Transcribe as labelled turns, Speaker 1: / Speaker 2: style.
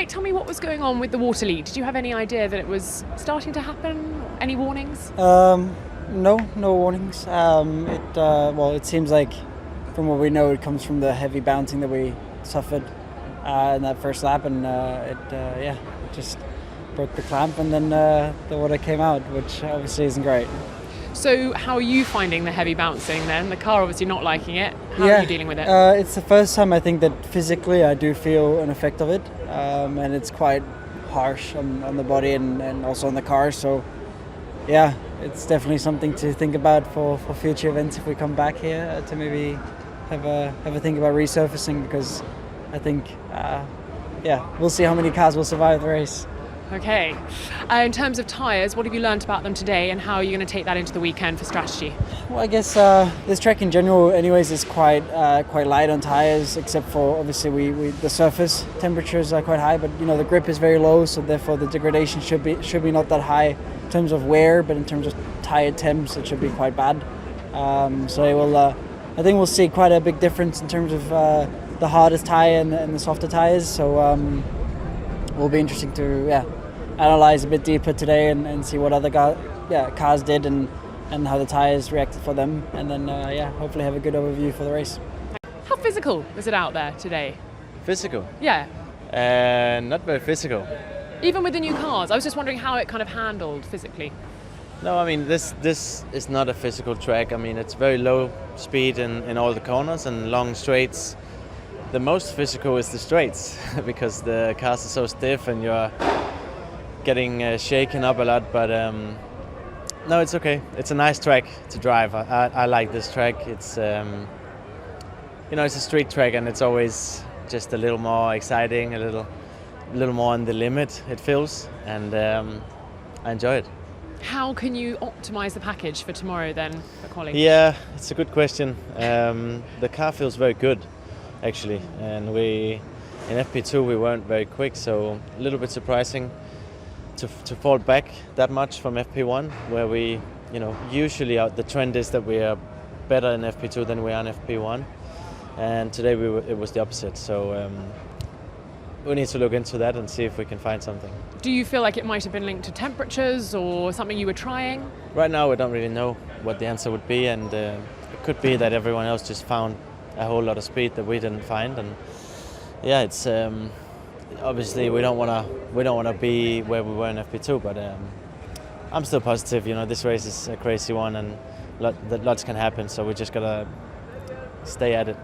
Speaker 1: Mick, tell me what was going on with the water leak. Did you have any idea that it was starting to happen? Any warnings?
Speaker 2: No warnings. It seems like from what we know, it comes from the heavy bouncing that we suffered in that first lap, and it just broke the clamp, and then the water came out, which obviously isn't great.
Speaker 1: So how are you finding the heavy bouncing then? The car obviously not liking it. How are you dealing with it?
Speaker 2: It's the first time I think that physically I do feel an effect of it, and it's quite harsh on the body and also on the car. So yeah, it's definitely something to think about for future events if we come back here, to maybe have a think about resurfacing, because I think we'll see how many cars will survive the race.
Speaker 1: Okay. In terms of tyres, what have you learnt about them today, and how are you going to take that into the weekend for strategy?
Speaker 2: Well, I guess this track in general anyways is quite light on tyres, except for obviously the surface temperatures are quite high, but the grip is very low, so therefore the degradation should be not that high in terms of wear, but in terms of tyre temps it should be quite bad. So it will, I think we'll see quite a big difference in terms of the hardest tyre and the softer tyres, so will be interesting to analyze a bit deeper today and see what other cars did and how the tyres reacted for them, and then hopefully have a good overview for the race.
Speaker 1: How physical is it out there today?
Speaker 3: Physical?
Speaker 1: Yeah.
Speaker 3: Not very physical.
Speaker 1: Even with the new cars, I was just wondering how it kind of handled physically.
Speaker 3: No, I mean this is not a physical track. I mean it's very low speed in all the corners and long straights. The most physical is the straights because the cars are so stiff and you're getting shaken up a lot. But no, it's okay. It's a nice track to drive. I like this track. It's it's a street track and it's always just a little more exciting, a little more on the limit. It feels, and I enjoy it.
Speaker 1: How can you optimise the package for tomorrow then for quality?
Speaker 3: Yeah, it's a good question. The car feels very good, actually, and in FP2 we weren't very quick, so a little bit surprising to fall back that much from FP1, where we, usually the trend is that we are better in FP2 than we are in FP1, and today it was the opposite. So we need to look into that and see if we can find something.
Speaker 1: Do you feel like it might have been linked to temperatures or something you were trying?
Speaker 3: Right now we don't really know what the answer would be, and it could be that everyone else just found a whole lot of speed that we didn't find, and it's obviously we don't want to be where we were in FP2, but I'm still positive. This race is a crazy one and lots can happen, so we just gotta stay at it.